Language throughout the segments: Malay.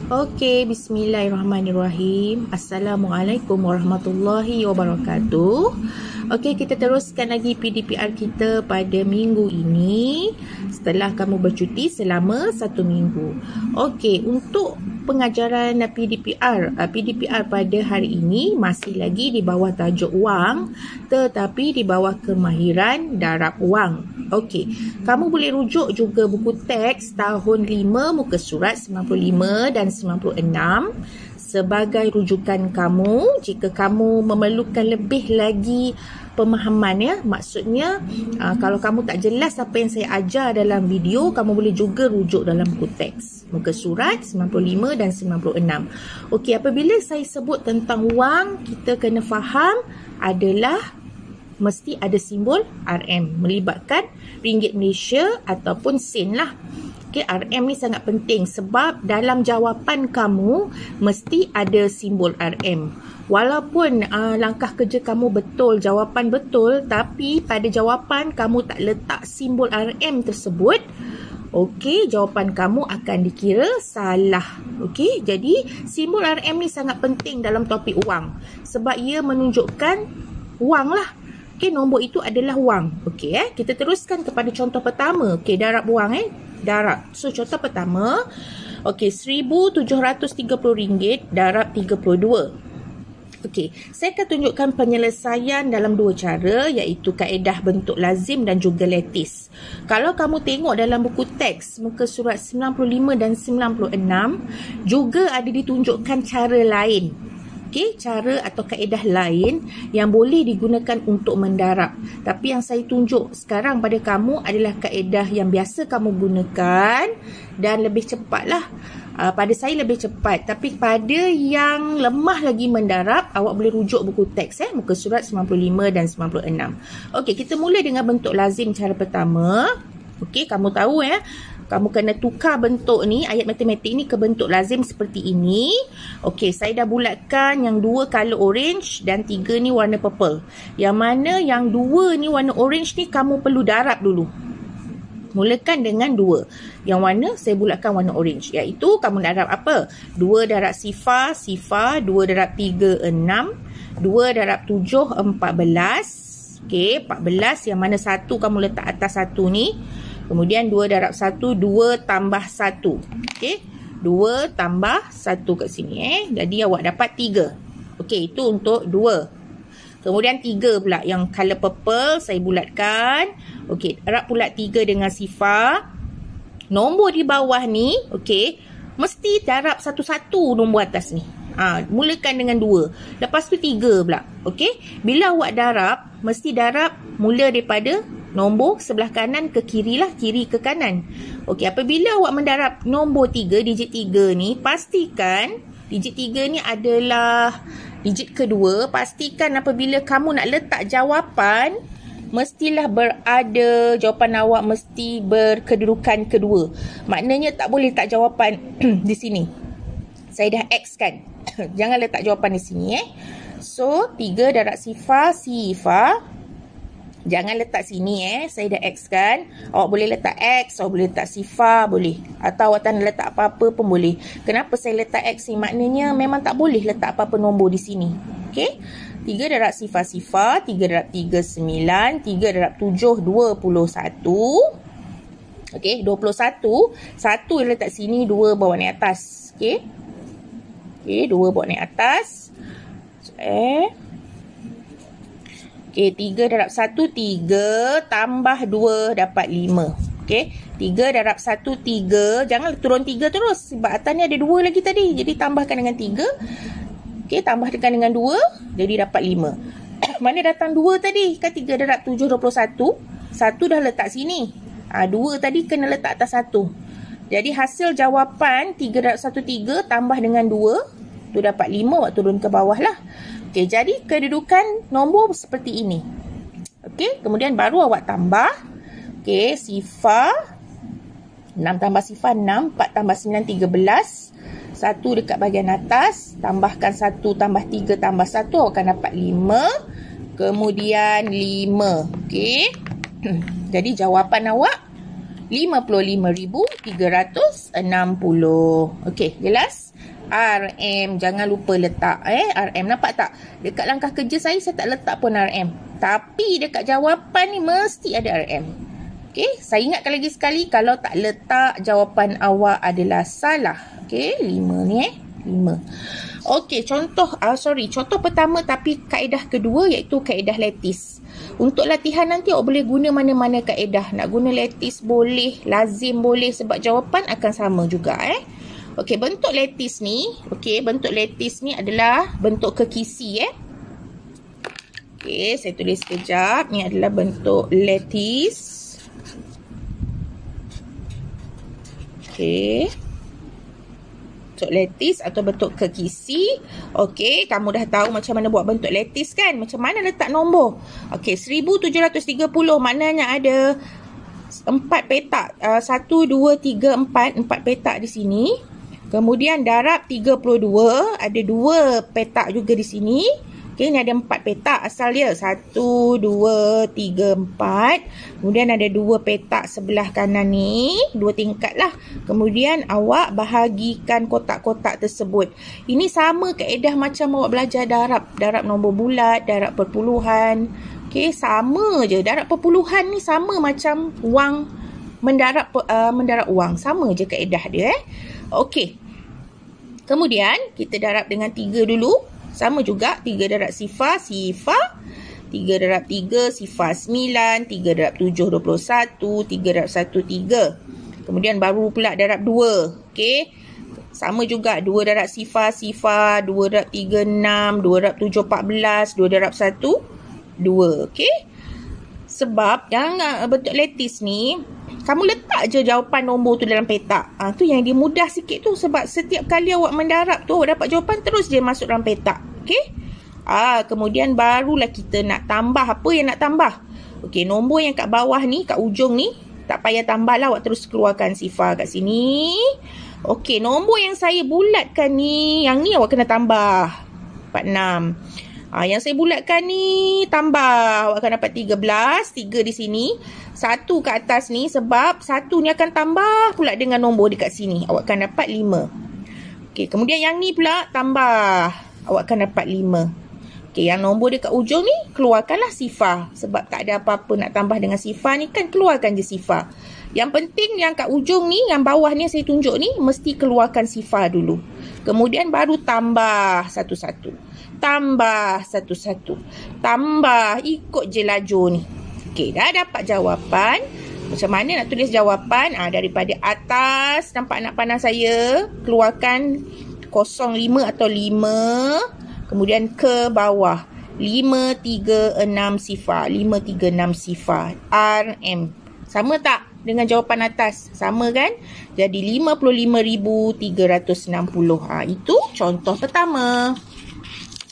Okey, bismillahirrahmanirrahim. Assalamualaikum warahmatullahi wabarakatuh. Okey, kita teruskan lagi PDPR kita pada minggu ini setelah kamu bercuti selama 1 minggu. Okey, untuk pengajaran PDPR pada hari ini masih lagi di bawah tajuk wang, tetapi di bawah kemahiran darab wang. Okey, kamu boleh rujuk juga buku teks tahun 5 muka surat 95 dan 96 sebagai rujukan kamu jika kamu memerlukan lebih lagi pemahaman ya. Maksudnya kalau kamu tak jelas apa yang saya ajar dalam video, kamu boleh juga rujuk dalam buku teks muka surat 95 dan 96. Okey, apabila saya sebut tentang wang, kita kena faham adalah mesti ada simbol RM melibatkan ringgit Malaysia ataupun sen lah. Okay, RM ni sangat penting sebab dalam jawapan kamu mesti ada simbol RM. Walaupun langkah kerja kamu betul, jawapan betul, tapi pada jawapan kamu tak letak simbol RM tersebut, okey, jawapan kamu akan dikira salah. Okey, jadi simbol RM ni sangat penting dalam topik wang sebab ia menunjukkan wang lah. Okey, nombor itu adalah wang. Okey, kita teruskan kepada contoh pertama. Okey, darab wang darab. So, contoh pertama. Okey, RM1,730 darab 32. Okey, saya akan tunjukkan penyelesaian dalam dua cara, iaitu kaedah bentuk lazim dan juga letis. Kalau kamu tengok dalam buku teks muka surat 95 dan 96, juga ada ditunjukkan cara lain. Okey, cara atau kaedah lain yang boleh digunakan untuk mendarab. Tapi yang saya tunjuk sekarang pada kamu adalah kaedah yang biasa kamu gunakan dan lebih cepatlah. Pada saya lebih cepat. Tapi pada yang lemah lagi mendarab, awak boleh rujuk buku teks muka surat 95 dan 96. Okey, kita mula dengan bentuk lazim cara pertama. Okey, kamu tahu kamu kena tukar bentuk ni, ayat matematik ni ke bentuk lazim seperti ini. Okey, saya dah bulatkan yang 2 color orange dan 3 ni warna purple. Yang mana yang 2 ni warna orange ni kamu perlu darab dulu. Mulakan dengan 2. Yang mana saya bulatkan warna orange, iaitu kamu darab apa? 2 darab sifar, 2 darab 3, 6. 2 darab 7, 14. Okey, 14 yang mana 1 kamu letak atas 1 ni. Kemudian 2 darab 1, 2 tambah 1. Okey, 2 tambah 1 kat sini Jadi awak dapat 3. Okey, itu untuk 2. Kemudian 3 pula yang color purple saya bulatkan. Okey, darab pula 3 dengan sifar. Nombor di bawah ni, okey, mesti darab satu-satu nombor atas ni. Mulakan dengan 2. Lepas tu 3 pula. Okey, bila awak darab, mesti darab mula daripada nombor sebelah kanan ke kiri lah, kiri ke kanan. Okey, apabila awak mendarab nombor 3, digit 3 ni, pastikan digit 3 ni adalah digit kedua. Pastikan apabila kamu nak letak jawapan, mestilah berada, jawapan awak mesti berkedudukan kedua. Maknanya tak boleh letak jawapan di sini. Saya dah X kan. Jangan letak jawapan di sini So, 3 darab sifar. Jangan letak sini Saya dah X kan. Awak boleh letak X, awak boleh letak sifar, boleh. Atau awak tak nak letak apa-apa pun boleh. Kenapa saya letak X ni? Maknanya memang tak boleh letak apa-apa nombor di sini. Okey. 3 darab sifar, 3 darab 3, 9. 3 darab 7, 21. Okey, 21. 1 letak sini, 2 bawa naik atas. Okey. Okey, 2 bawa naik atas. Okey, 3 darab 1, 3 tambah 2 dapat 5. Okey, 3 darab 1, 3. Jangan turun 3 terus sebab atas ni ada 2 lagi tadi. Jadi tambahkan dengan 3. Okey, tambahkan dengan 2. Jadi dapat 5. Mana datang 2 tadi? Kan 3 darab 7, 21. 1 dah letak sini. 2 tadi kena letak atas 1. Jadi hasil jawapan 3 darab 1, 3 tambah dengan 2. Tu dapat 5, awak turun ke bawah lah. Okey, jadi kedudukan nombor seperti ini. Okey, kemudian baru awak tambah. Okey, sifar. 6 tambah sifar, 6. 4 tambah 9, 13. 1 dekat bahagian atas. Tambahkan 1 tambah 3 tambah 1, awak akan dapat 5. Kemudian 5. Okey. Jadi jawapan awak 55,360. Okey, jelas? RM. Jangan lupa letak RM. Nampak tak? Dekat langkah kerja saya tak letak pun RM. Tapi dekat jawapan ni mesti ada RM. Okey, saya ingatkan lagi sekali, kalau tak letak, jawapan awak adalah salah. Okey, 5 ni 5. Okey, contoh pertama tapi kaedah kedua iaitu kaedah lattice. Untuk latihan nanti awak boleh guna mana-mana kaedah. Nak guna lattice boleh, lazim boleh, sebab jawapan akan sama juga Okey, bentuk lattice ni, adalah bentuk kekisi Okey, saya tulis sekejap. Ni adalah bentuk lattice. Okey. Bentuk lattice atau bentuk kekisi. Okey, kamu dah tahu macam mana buat bentuk lattice kan? Macam mana letak nombor? Okey, 1730 maknanya ada 4 petak. 1, 2, 3, 4. 4 petak di sini. Kemudian darab 32, ada 2 petak juga di sini. Okey, ni ada 4 petak asal dia. 1, 2, 3, 4. Kemudian ada 2 petak sebelah kanan ni. 2 tingkat lah. Kemudian awak bahagikan kotak-kotak tersebut. Ini sama kaedah macam awak belajar darab. Darab nombor bulat, darab perpuluhan. Okey, sama je. Darab perpuluhan ni sama macam wang mendarab wang. Sama je kaedah dia Okey. Kemudian kita darab dengan 3 dulu. Sama juga 3 darab sifar 3 darab 3 sifar 9, 3 darab 7 21, 3 darab 1 3. Kemudian baru pula darab 2. Okey. Sama juga 2 darab sifar 2 darab 3 6, 2 darab 7 14, 2 darab 1 2. Okey. Sebab yang bentuk lattice ni, kamu letak je jawapan nombor tu dalam petak. Tu yang dia mudah sikit tu. Sebab setiap kali awak mendarab tu, awak dapat jawapan, terus dia masuk dalam petak. Okey. Kemudian barulah kita nak tambah. Apa yang nak tambah? Okey, nombor yang kat bawah ni, kat ujung ni, tak payah tambah lah. Awak terus keluarkan sifar kat sini. Okey, nombor yang saya bulatkan ni, yang ni awak kena tambah. 46. Yang saya bulatkan ni tambah. Awak akan dapat 13. 3 di sini. 1 ke atas ni. Sebab 1 ni akan tambah pula dengan nombor dekat sini. Awak akan dapat 5. Okey, kemudian yang ni pula tambah. Awak akan dapat 5. Okey, yang nombor dekat ujung ni, keluarkanlah sifar. Sebab tak ada apa-apa nak tambah dengan sifar ni kan. Keluarkan je sifar. Yang penting yang kat ujung ni, yang bawah ni saya tunjuk ni, mesti keluarkan sifar dulu. Kemudian baru tambah satu-satu. Tambah satu-satu. Tambah. Ikut je laju ni. Okey, dah dapat jawapan. Macam mana nak tulis jawapan? Daripada atas, nampak anak panah saya. Keluarkan 05 atau 5. Kemudian ke bawah. 536 sifar. 536 sifar. RM. Sama tak dengan jawapan atas? Sama kan? Jadi 55,360. Itu contoh pertama.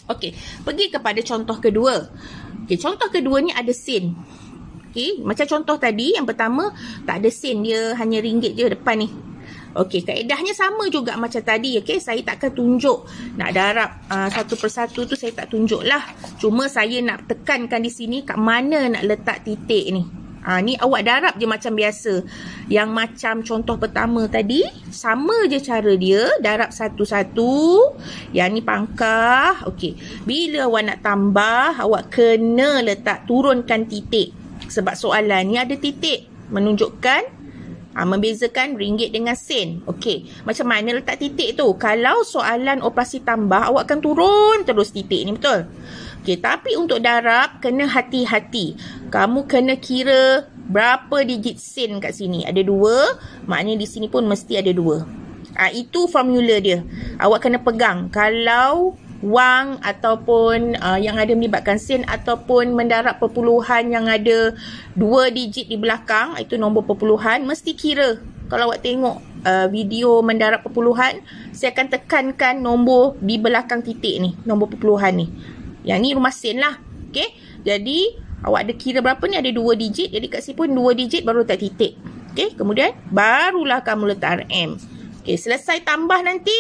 Okey, pergi kepada contoh kedua. Okey, contoh kedua ni ada sen. Okey, macam contoh tadi yang pertama tak ada sen, dia hanya ringgit je depan ni. Okey, kaedahnya sama juga macam tadi. Okey, saya takkan tunjuk nak darab satu persatu tu, saya tak tunjuk lah. Cuma saya nak tekankan di sini kat mana nak letak titik ni. Ni awak darab je macam biasa. Yang macam contoh pertama tadi, sama je cara dia. Darab satu-satu. Yang ni pangkah. Okey. Bila awak nak tambah, awak kena letak turunkan titik. Sebab soalan ni ada titik. Menunjukkan, membezakan ringgit dengan sen. Okey. Macam mana letak titik tu? Kalau soalan operasi tambah, awak akan turun terus titik ni, betul? Okey, tapi untuk darab, kena hati-hati. Kamu kena kira berapa digit sen kat sini. Ada 2, maknanya di sini pun mesti ada 2. Itu formula dia. Awak kena pegang. Kalau wang ataupun yang ada melibatkan sen ataupun mendarab perpuluhan yang ada 2 digit di belakang, itu nombor perpuluhan, mesti kira. Kalau awak tengok video mendarab perpuluhan, saya akan tekankan nombor di belakang titik ni, nombor perpuluhan ni. Yang ni rumah sen lah. Okey. Jadi awak ada kira berapa ni, ada 2 digit. Jadi kat sini pun 2 digit baru letak titik. Okey. Kemudian barulah kamu letak RM. Okey. Selesai tambah nanti,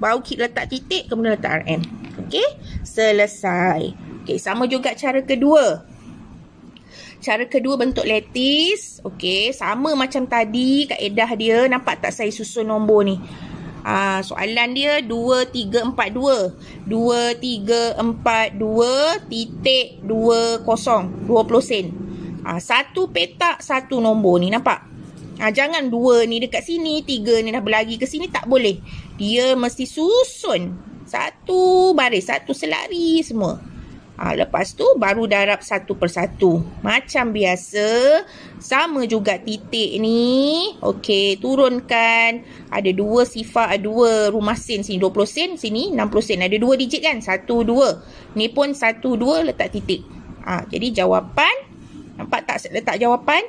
baru kita letak titik, kemudian letak RM. Okey. Selesai. Okey. Sama juga cara kedua. Cara kedua bentuk lattice. Okey. Sama macam tadi kaedah dia. Nampak tak saya susun nombor ni? Soalan dia 2342. 2342.20 20 sen. Satu petak, satu nombor ni, nampak? Jangan dua ni dekat sini, tiga ni dah berlari ke sini, tak boleh. Dia mesti susun satu baris, satu selari semua. Lepas tu baru darab satu persatu. Macam biasa, sama juga titik ni. Okey, turunkan. Ada dua sifar, dua rumah sen sini 20 sen, sini 60 sen. Ada dua digit kan? 1, 2. Ni pun 1, 2 letak titik. Jadi jawapan, nampak tak letak jawapan?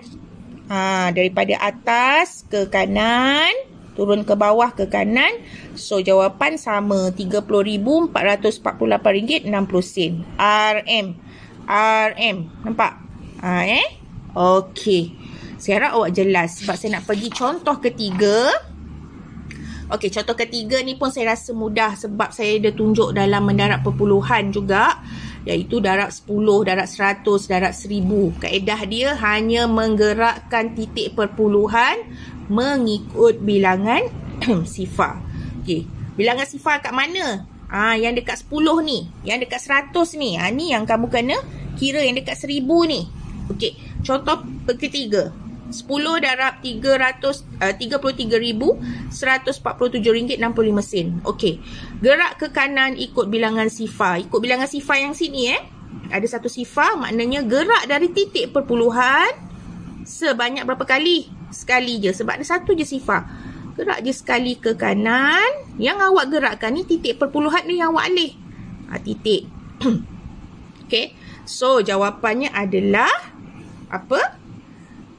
Daripada atas ke kanan, turun ke bawah ke kanan. So jawapan sama, RM30,448.60. RM. Nampak? Okey. Saya harap awak jelas sebab saya nak pergi contoh ketiga. Okey, contoh ketiga ni pun saya rasa mudah sebab saya dah tunjuk dalam mendarab perpuluhan juga, iaitu darab 10, darab 100, darab 1000. Kaedah dia hanya menggerakkan titik perpuluhan mengikut bilangan sifar. Okey, bilangan sifar kat mana? Yang dekat 10 ni, yang dekat 100 ni. Ni yang kamu kena kira yang dekat 1000 ni. Okey, contoh ketiga. 10 darab 33,147.65 sen. Okey. Gerak ke kanan ikut bilangan sifar. Ikut bilangan sifar yang sini Ada satu sifar, maknanya gerak dari titik perpuluhan sebanyak berapa kali? Sekali je sebab ada satu je sifar. Gerak je sekali ke kanan. Yang awak gerakkan ni titik perpuluhan ni yang awak alih. Titik. Okey. So jawapannya adalah apa?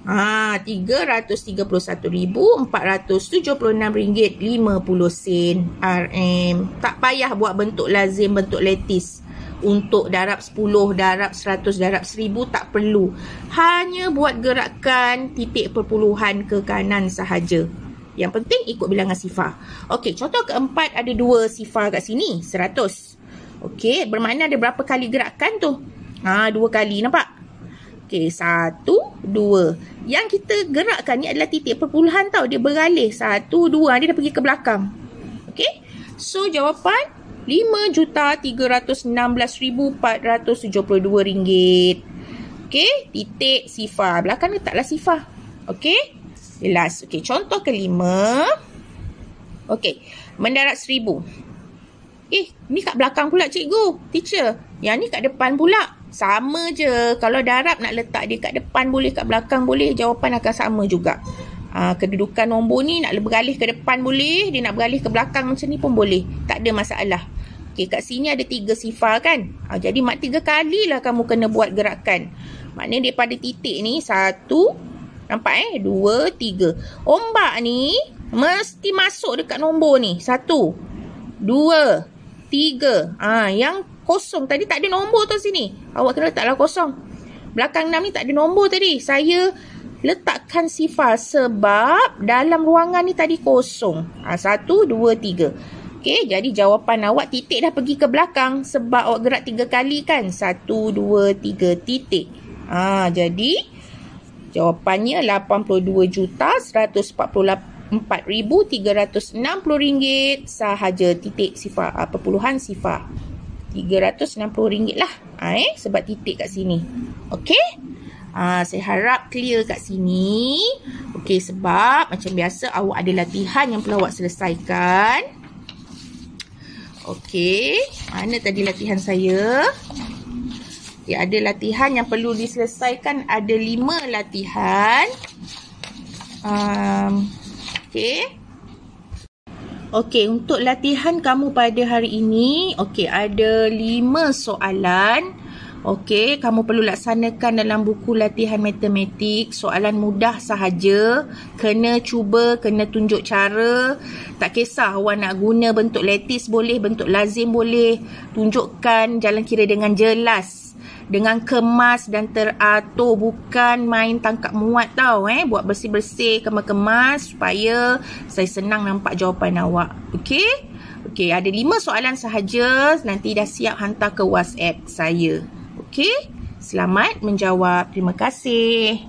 RM331,476.50 RM. Tak payah buat bentuk lazim, bentuk letis. Untuk darab 10, darab 100, darab 1000 tak perlu. Hanya buat gerakan titik perpuluhan ke kanan sahaja. Yang penting ikut bilangan sifar. Okey, contoh keempat ada dua sifar kat sini, 100. Okey, bermakna ada berapa kali gerakan tu? Dua kali, nampak? Okey, 1, 2. Yang kita gerakkan ni adalah titik perpuluhan tau. Dia beralih 1, 2. Dia dah pergi ke belakang. Okey. So, jawapan RM5,316,472. Okey. Titik sifar. Belakang ni taklah sifar. Okey. Jelas. Okey. Contoh kelima. Okey. Mendarat 1000. Ni kat belakang pula cikgu. Teacher. Yang ni kat depan pula. Sama je. Kalau darab nak letak dia kat depan boleh, kat belakang boleh. Jawapan akan sama juga. Kedudukan nombor ni nak beralih ke depan boleh. Dia nak beralih ke belakang macam ni pun boleh. Tak ada masalah. Okey, kat sini ada 3 sifar kan. Jadi 3 kali lah kamu kena buat gerakan. Maknanya daripada titik ni 1. Nampak 2, 3. Ombak ni mesti masuk dekat nombor ni. 1, 2, 3. Yang kosong tadi tak ada nombor tu sini. Awak kena letaklah kosong. Belakang 6 ni tak ada nombor tadi. Saya letakkan sifar sebab dalam ruangan ni tadi kosong. 1, 2, 3. Okey, jadi jawapan awak titik dah pergi ke belakang sebab awak gerak 3 kali kan. 1, 2, 3 titik. Jadi jawapannya RM84,144,360 sahaja. Titik sifar, perpuluhan sifar. RM360 lah. Sebab titik kat sini. Okey? Saya harap clear kat sini. Okey, sebab macam biasa awak ada latihan yang perlu awak selesaikan. Okey. Mana tadi latihan saya? Ada latihan yang perlu diselesaikan. Ada 5 latihan. Okey. Okey, untuk latihan kamu pada hari ini, ada 5 soalan. Okey, kamu perlu laksanakan dalam buku latihan matematik. Soalan mudah sahaja. Kena cuba, kena tunjuk cara. Tak kisah awak nak guna bentuk letis boleh, bentuk lazim boleh. Tunjukkan jalan kira dengan jelas, dengan kemas dan teratur. Bukan main tangkap muat tau. Buat bersih-bersih, kemas-kemas supaya saya senang nampak jawapan awak. Okey? Okey, ada 5 soalan sahaja. Nanti dah siap hantar ke WhatsApp saya. Okey? Selamat menjawab. Terima kasih.